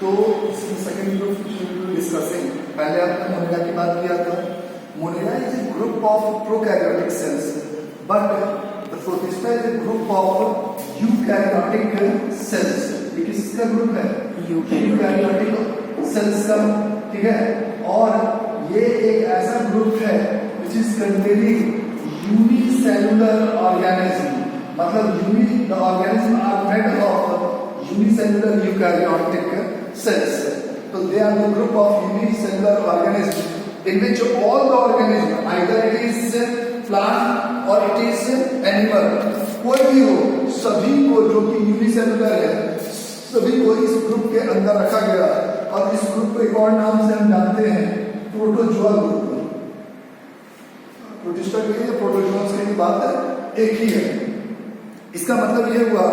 तो इसमें second group discussing, पहले आपने मोनेरा की बात किया था। Monera is a group of prokaryotic cells, but the protista is a group of eukaryotic cells. ये किसका ग्रुप है? यूकैरियोटिक सेल्स का, ठीक है। और ये एक ऐसा ग्रुप है which is containing unicellular organism, मतलब the organism are made of unicellular eukaryotic cells. So they are the group of unicellular organisms in which all the organism, either it is plant or it is animal, कोई भी हो, सभी को जो कि unicellular है, सभी को इस ग्रुप के अंदर रखा गया। और इस ग्रुप को एक और नाम से हम जानते हैं प्रोटोजोआ ग्रुप। प्रोटिस्टा के लिए प्रोटोजोन्स के लिए बात एक ही है। इसका मतलब यह हुआ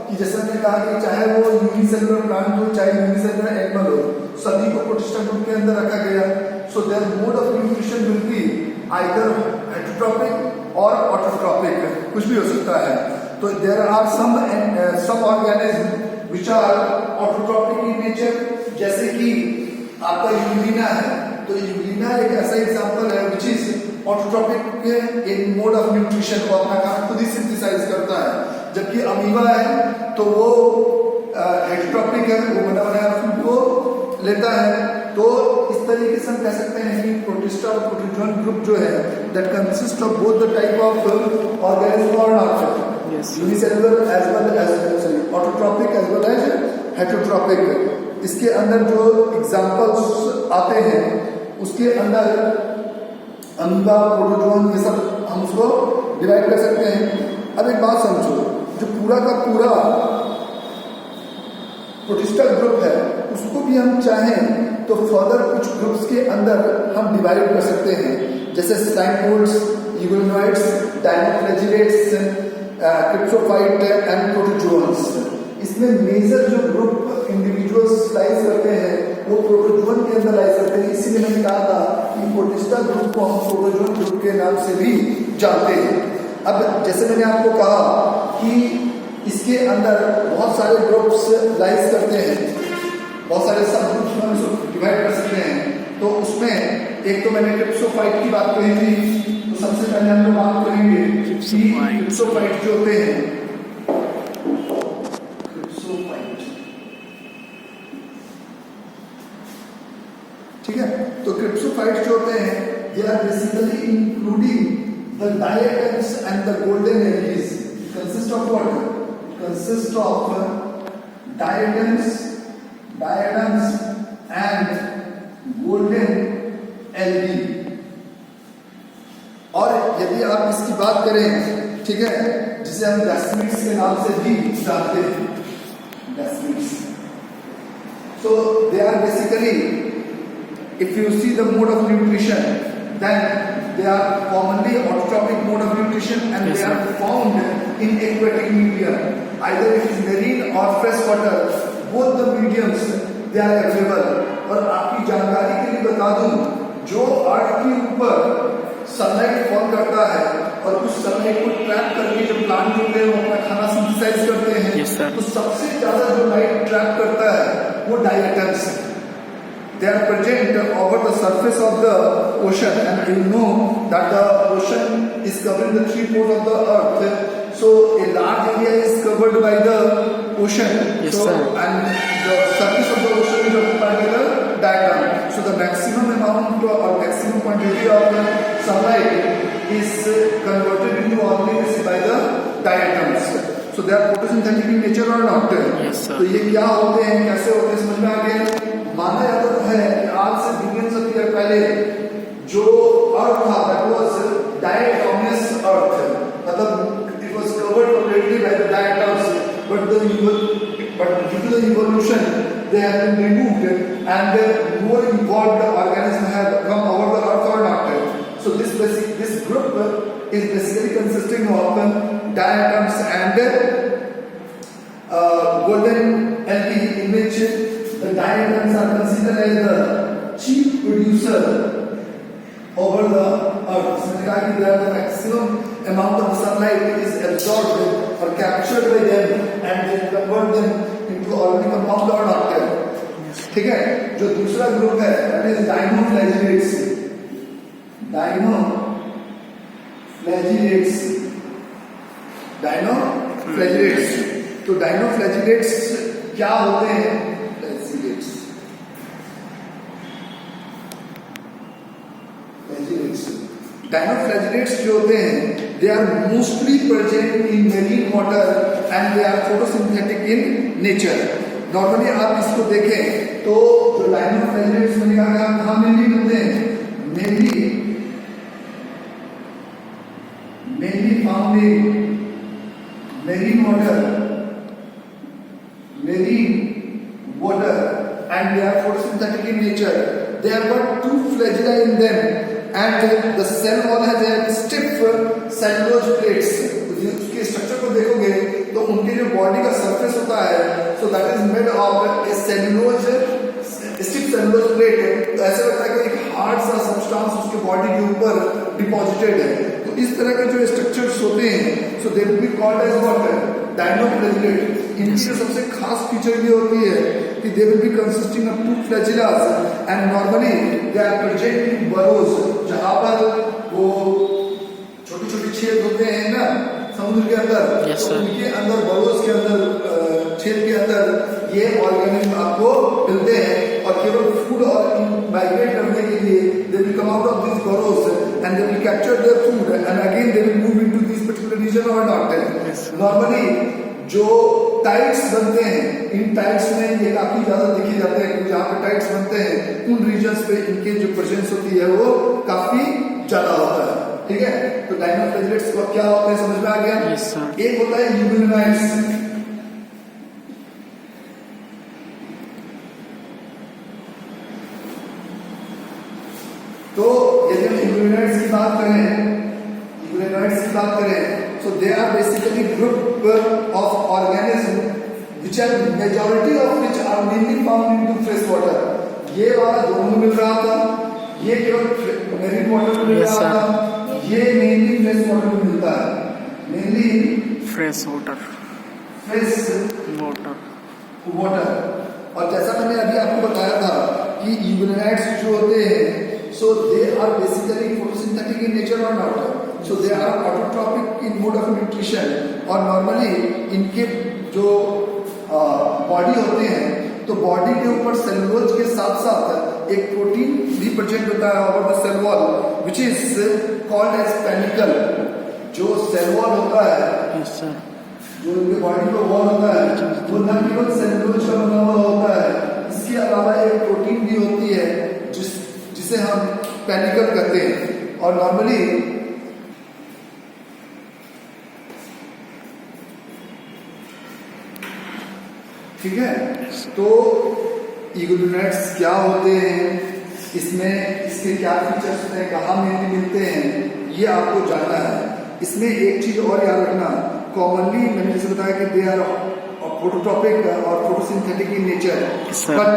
कि जैसे मैंने कहा कि चाहे वो यूनिसेलुलर प्लांट हो चाहे यूनिसेलुलर एनिमल हो, सभी को प्रोटिस्टा ग्रुप के अंदर रखा गया। So their mode of nutrition will be either heterotrophic और ऑटोट्रॉपिक, कुछ भी हो सकता है। तो there are some organism which are autotrophic in nature, जैसे कि आपका यूग्लिना है। तो यूग्लिना एक ऐसा एग्जांपल है which is autotrophic in mode of nutrition, वो अपना खाना खुद ही सिंथेसाइज करता है। जबकि अमीबा है तो वो हेटेरोट्रॉपिक है, वो बना बनाया फूड को लेता है। तो इस तरीके से हम कह सकते हैं कि प्रोटिस्टा और प्रोटोजोन ग्रुप जो है that consist of both the type of organism or not unicellular as well as autotrophic as well as heterotrophic. इसके अंदर जो एग्जांपल्स आते हैं उसके अंदर अमीबा, प्रोटोजोन, ये सब हम उसको डिवाइड कर सकते हैं। अब एक बात समझो, जो पूरा का पूरा प्रोटिस्टा ग्रुप है उसको भी हम चाहें तो फर्दर कुछ ग्रुप्स के अंदर हम डिवाइड कर सकते हैं, जैसे स्लाइमोल्ड्स, यूग्लिनोइड्स, डायनोफ्लैजिलेट्स, क्रिप्टोफाइट एंड प्रोटोजोन्स। इसमें मेजर जो ग्रुप इंडिविजुअल्स लाइज करते हैं वो प्रोटोजोन के अंदर लाइज करते हैं। इसीलिए मैंने कहा था कि प्रोटिस्टा ग्रुप को हम प्रोटोजोन ग्रुप के नाम से भी जानते हैं। अब जैसे मैंने आपको कहा कि इसके अंदर बहुत सारे ग्रुप्स लाइज करते हैं, बहुत सारे सब ग्रुप्स में इसको डिवाइड कर सकते हैं। तो उसमें एक तो मैंने क्रिप्टोफाइट की बात कही थी, तो सबसे पहले हम लोग बात करेंगे कि क्रिप्टोफाइट जो होते हैं, ठीक है। तो क्रिप्टोफाइट्स जो होते हैं they are basically including the diatoms and the golden algae. Consist of what? Consist of diatoms and golden algae. और यदि आप इसकी बात करें, ठीक है, जिसे हम डेस्मिड्स के नाम से भी जानते हैं, desmids. So they are basically, if you see the mode of nutrition, then they are commonly autotrophic mode of nutrition and yes, they are found in aquatic media, either it is marine or fresh water, both the mediums they are available। और आपकी जानकारी के लिए बता दूं, जो अर्थ के ऊपर सनलाइट फॉल करता है और उस सनलाइट को ट्रैप करके जो प्लांट होते हैं वो अपना खाना सिंथेसाइज करते हैं, yes, तो सबसे ज्यादा जो लाइट ट्रैप करता है वो डायटम्स है। They are present over the surface of the ocean, and you know that the ocean is covering the 3/4 of the earth. So a large area is covered by the ocean. Yes, so, sir. And the surface of the ocean is occupied by the diatom. So the maximum amount or maximum quantity of sunlight is converted into organelles by the diatoms. So they are photosynthetic in nature or not? Yes, sir. तो ये क्या होते हैं, कैसे होते हैं, समझ में आ गया? माना जाता है कि आज से बिलियंस ऑफ ईयर पहले जो अर्थ था दैट वाज डायटोमस अर्थ, मतलब it was covered completely by the diatoms, but due to the evolution they have been removed and more evolved organism have come over the earth or not. So this group is basically consisting of diatoms and golden algae, in which the diatoms are considered as the chief producer over the earth. So the maximum amount of sunlight is absorbed or captured by them and they convert them into organic compound or not. ठीक है। जो दूसरा group है that is dinoflagellates. Dinoflagellates. तो dinoflagellates क्या होते हैं? Dinoflagellates जो होते हैं they are mostly present in marine water and they are photosynthetic in nature. Normally आप इसको देखें तो जो डायनोफ्लैजिलेट्स मैंने कहा कहाँ मेनली मिलते हैं? Mainly found in marine water and they are photosynthetic in nature. They have got two flagella in them and the cell wall has a stiff cellulose plates. उसके स्ट्रक्चर को देखोगे तो उनके जो बॉडी का सरफेस होता है so that is made of a cellulose stiff cellulose plate। तो ऐसा लगता है कि एक हार्ड सा सब्सटेंस उसके बॉडी के ऊपर डिपॉजिटेड है। तो इस तरह के जो स्ट्रक्चर्स होते हैं so they will be called as what? Dinoflagellate. इनकी जो सबसे खास फीचर ये होती है कि they will be consisting of two flagellas and normally they are present in burrows, जहां पर वो छोटे छोटे छेद होते हैं ना समुद्र के अंदर। तो उनके अंदर बरोज के अंदर छेद के अंदर ये ऑर्गेनिज्म आपको मिलते हैं और केवल फूड और माइग्रेट करने के लिए they will come out of this burrows and they will capture their food and again they will move into this particular region or not. Normally जो टाइड्स बनते हैं इन टाइड्स में ये काफी ज्यादा देखे जाते हैं। जहाँ पे टाइड्स बनते हैं उन रीजन्स पे इनके जो प्रेजेंस होती है वो काफी ज्यादा होता है। ठीक है। तो डायनोफ्लैजिलेट्स क्या होते हैं समझ में आ गया? एक होता है यूबिलिनाइड्स। तो यदि हम यूबिलिनाइड्स की बात करें so they are basically group of organisms which are majority of which are mainly found into fresh water। ये वाला दोनों में मिल रहा था, ये केवल मेरीन वाटर में मिल रहा था, ये मेनली फ्रेश वाटर में मिलता है। Mainly fresh water. और जैसा मैंने अभी आपको बताया था कि यूबिलिनाइड्स जो होते हैं so they are basically photosynthetic in nature or not, so they are autotrophic in mode of nutrition। और नॉर्मली इनके जो बॉडी होते हैं तो बॉडी के ऊपर सेलुलोज के साथ साथ एक प्रोटीन भी प्रेजेंट होता है over the cell wall which is called as pellicle. जो सेल वॉल होता है जो इनके बॉडी का वॉल होता है वो न केवल सेलुलोज का बना हुआ होता है, इसके अलावा एक प्रोटीन भी होती है जिसे हम पेनिकल कहते हैं। और नॉर्मली ठीक है। तो यूबिलिनाइड्स क्या होते हैं, इसमें इसके क्या फीचर्स होते हैं, कहाँ मिलते हैं, ये आपको जानना है। इसमें एक चीज और याद रखना, कॉमनली मैंने जैसे बताया कि दे आर फोटोट्रॉपिक और photosynthetic in nature but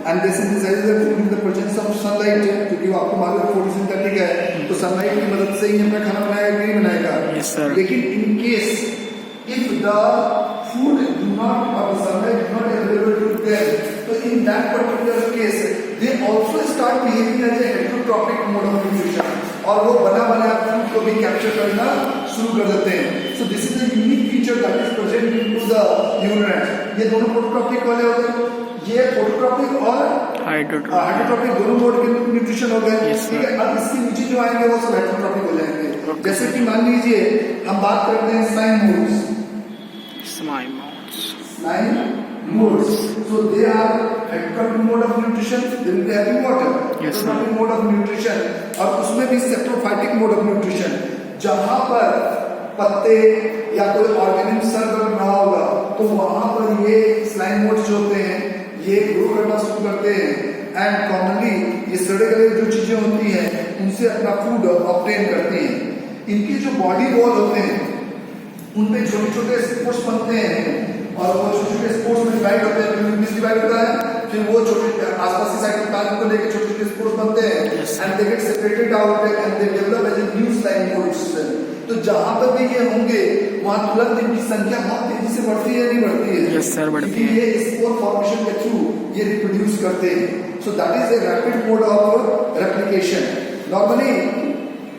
and they synthesise the food in the presence of sunlight. क्योंकि वो आपको मालूम है फोटोसिंथेटिक है तो सनलाइट की मदद से ही अपना खाना बनाएगा कि नहीं बनाएगा। लेकिन in case if the food do not or the sunlight is not available to them, so in that particular case they also start behaving as a heterotrophic mode of nutrition और वो बना बनाया फूड को भी capture करना शुरू कर देते हैं। So this is the unique feature that is present into the unit. ये दोनों फोटोट्रॉपिक वाले हो गए, ये फोटोट्रॉपिक और हाइड्रोट्रॉपिक दोनों मोड के न्यूट्रिशन हो गए। ठीक है। अब इसके नीचे जो आएंगे वो सब हेटरोट्रॉपिक हो जाएंगे। जैसे कि मान लीजिए हम बात करते हैं slime modes, so they are heterotrophic mode of nutrition, they will be having water, heterotrophic mode of nutrition, और उसमें भी saprophytic mode of nutrition, जहां पर पत्ते या कोई ऑर्गेनिज्म सर्व ना होगा तो वहां पर ये स्लाइम मोड्स जो होते हैं ये ग्रो करना शुरू करते हैं एंड कॉमनली ये सड़े गले जो चीजें होती हैं उनसे अपना फूड ऑब्टेन करते हैं। इनके जो बॉडी वॉल होते हैं उनपे छोटे छोटे स्पोर्ट्स बनते हैं और वो छोटे छोटे स्पोर्ट्स में डिवाइड होते हैं। डिवाइड होता है फिर वो छोटे आसपास की साइटोप्लाज्म को लेकर छोटे छोटे स्पोर्स बनते हैं and they get separated out and they develop as a new slime mold. तो जहां पर भी ये होंगे वहां तुरंत इनकी संख्या बहुत तेजी से बढ़ती है, नहीं बढ़ती है? यस सर, बढ़ती है। ये स्पोर फॉर्मेशन के थ्रू ये रिप्रोड्यूस करते हैं। So that is a rapid mode of replication. Normally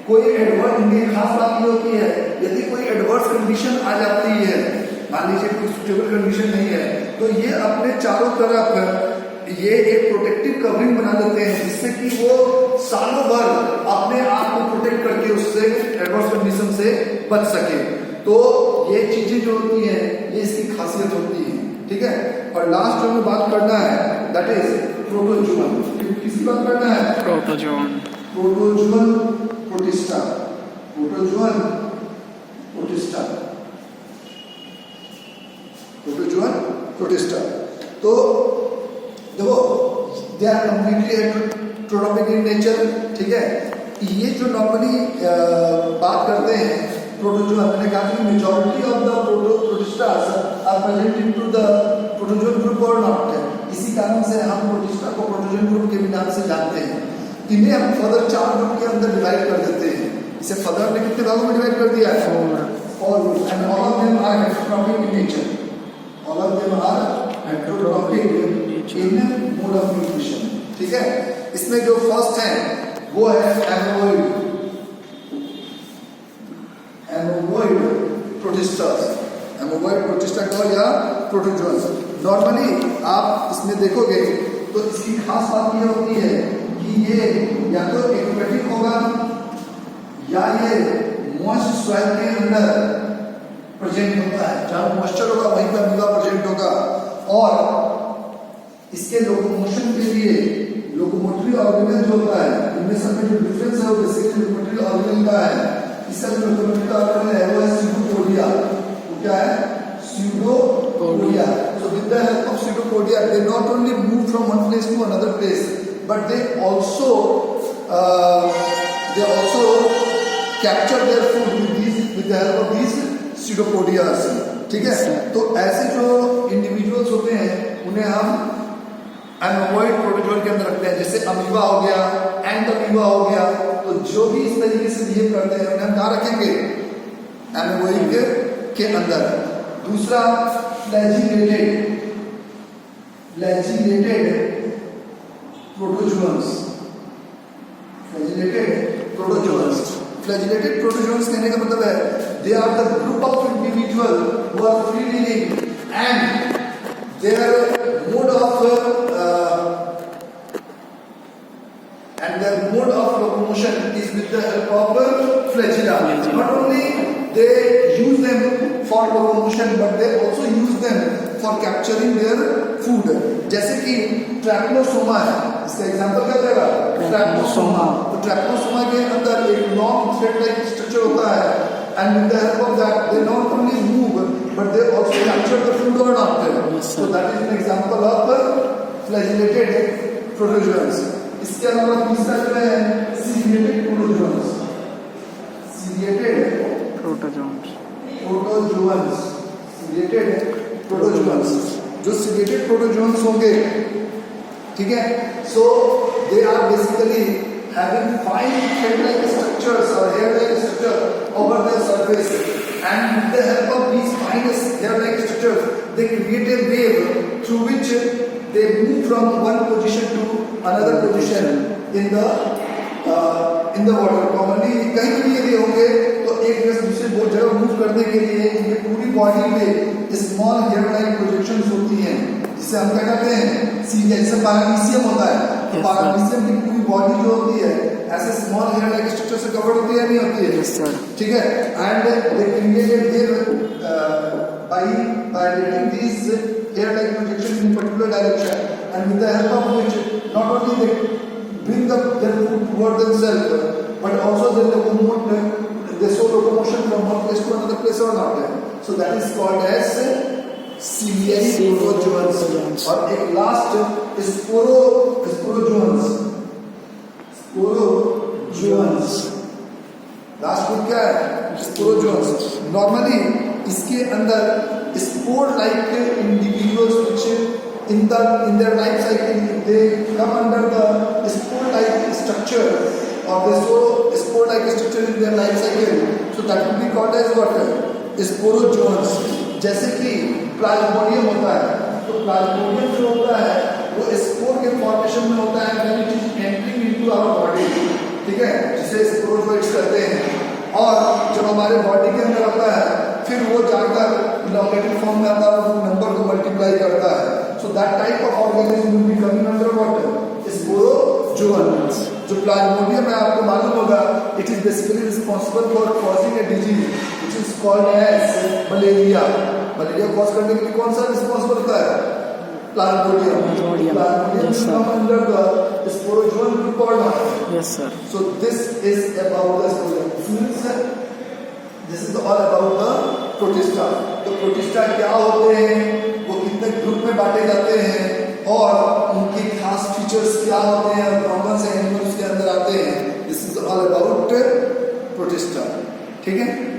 कोई एडवर्स, इनकी खास बात ये होती है, यदि कोई एडवर्स कंडीशन आ जाती है, मान लीजिए कोई सुटेबल कंडीशन नहीं है, तो ये अपने चारों तरफ ये एक प्रोटेक्टिव कवरिंग बना देते हैं जिससे कि वो सालों भर अपने आप को प्रोटेक्ट करके उससे एडवर्स कंडीशन से बच सके। तो ये चीजें जो होती हैं ये इसकी खासियत होती है, ठीक है। और लास्ट जो हमें बात करना है दैट इज प्रोटोजोअन। किसकी बात करना है? Protozoan. Protozoan protista. Protozoan protista. Protozoan protista. तो देखो they are completely heterotrophic in nature, ठीक है। ये जो नॉर्मली बात करते हैं प्रोटोजोअन, मैंने कहा कि majority of the protistas are present into the protozoan group or not. इसी कारण से हम प्रोटिस्टा को प्रोटोजोअन ग्रुप के भी नाम से जानते हैं। इन्हें हम फर्दर 4 ग्रुप के अंदर डिवाइड कर देते हैं। इसे फर्दर ने कितने भागों में डिवाइड कर दिया है? 4 and all of them are heterotrophic in nature. All of them are heterotrophic in mode of nutrition, ठीक है। इसमें जो फर्स्ट है वो है एमोबॉइड प्रोटिस्टास। एमोबॉइड प्रोटिस्टा कहो या प्रोटोजोअन्स। नॉर्मली आप इसमें देखोगे तो इसकी खास बात ये होती है कि ये या तो एक्वेटिक होगा या ये मॉइस्ट सॉइल के अंदर प्रेजेंट होता है। जहां मॉइस्चर होगा वहीं पर अमीबा प्रेजेंट होगा। और इसके लोकोमोशन के लिए लोकोमोटरी ऑर्गेनल जो होता है, इनमें सब में जो डिफरेंस है वो बेसिकली लोकोमोटरी ऑर्गेनल का है। इसका जो लोकोमोटरी ऑर्गेनल है वो है स्यूडोपोडिया। वो क्या है? Pseudopodia. So with the help of pseudopodia, they not only move from one place to another place, but they also capture their food with the help of these pseudopodias, ठीक है। तो ऐसे जो इंडिविजुअल्स होते हैं उन्हें हम एमोबॉइड प्रोटोजोअन के अंदर रखते हैं। जैसे अमीबा हो गया, एंट अमीबा हो गया, तो जो भी इस तरीके से बिहेव करते हैं उन्हें हम कहाँ रखेंगे? एमोबॉइड के अंदर। दूसरा फ्लैजिलेटेड प्रोटोजोअन्स। फ्लैजिलेटेड प्रोटोजोअन्स कहने का मतलब है they are the group of individual who are free living and their mode of locomotion is with the help of flagella. Not only they use them for locomotion, but they also use them for capturing their food. जैसे कि ट्रैपनोसोमा है, इसका example क्या देगा? ट्रैपनोसोमा। तो ट्रैपनोसोमा के अंदर एक लॉन्ग थ्रेड लाइक स्ट्रक्चर होता है and with the help of that they not only move but they also capture the food or not. So that is an example of flagellated protozoans. इसके अलावा तीसरा जो है ciliated protozoans। ciliated protozoans जो ciliated protozoans होंगे, ठीक है। So they are basically having fine thread-like structures or hair-like structure over their surface, and with the help of these fine hair-like structures, they create a wave through which they move from one position to another position in the water. Commonly कहीं भी यदि होंगे तो एक जगह से दूसरी जगह मूव करने के लिए इनके पूरी बॉडी में स्मॉल हेयर-लाइक प्रोजेक्शंस होती हैं, जिसे हम क्या कहते हैं? सीलिया। जैसे पैरामीशियम होता है, तो पैरामीशियम की पूरी बॉडी जो होती है ऐसे स्मॉल हेयर लाइक स्ट्रक्चर से कवर्ड होती है, नहीं होती है? ठीक है। And they created by letting these hair like projections in particular direction, and with the help of which not only they bring up their food toward themselves, but also they show locomotion from one place to another place or not. So that is called as ciliary protozoans. और एक last स्पोरोजोअन्स। Last group क्या है? स्पोरोजोअन्स। Normally इसके अंदर spore like individuals which in their life cycle they come under the spore-like structure, or they show spore-like structure in their life cycle. So that will be called as what? Sporozoans. जैसे कि Plasmodium होता है, तो Plasmodium जो होता है वो spore के फॉर्मेशन में होता है when it is entering into our body, ठीक है, जिसे स्पोरोजोइट्स कहते हैं। और जब हमारे बॉडी के अंदर आता है फिर वो जाकर इनॉर्गेनिक फॉर्म में आता है और नंबर को मल्टीप्लाई करता है। So that type of organism will be coming under what? Sporozoans. जो प्लाज्मोडियम है आपको मालूम होगा, it is basically responsible for causing a disease which is called as malaria. Malaria cause करने के लिए कौन सा रिस्पॉन्सिबल होता है? Plasmodium. Plasmodium will come under the sporozoan group or not? Yes, sir. So this is about the sporozoan. This is all about the protista. तो protista क्या होते हैं, वो कितने ग्रुप में बांटे जाते हैं, और उनके खास फीचर्स क्या होते हैं, और कौन से एनिमल्स के अंदर आते हैं। This is all about protista. ठीक है।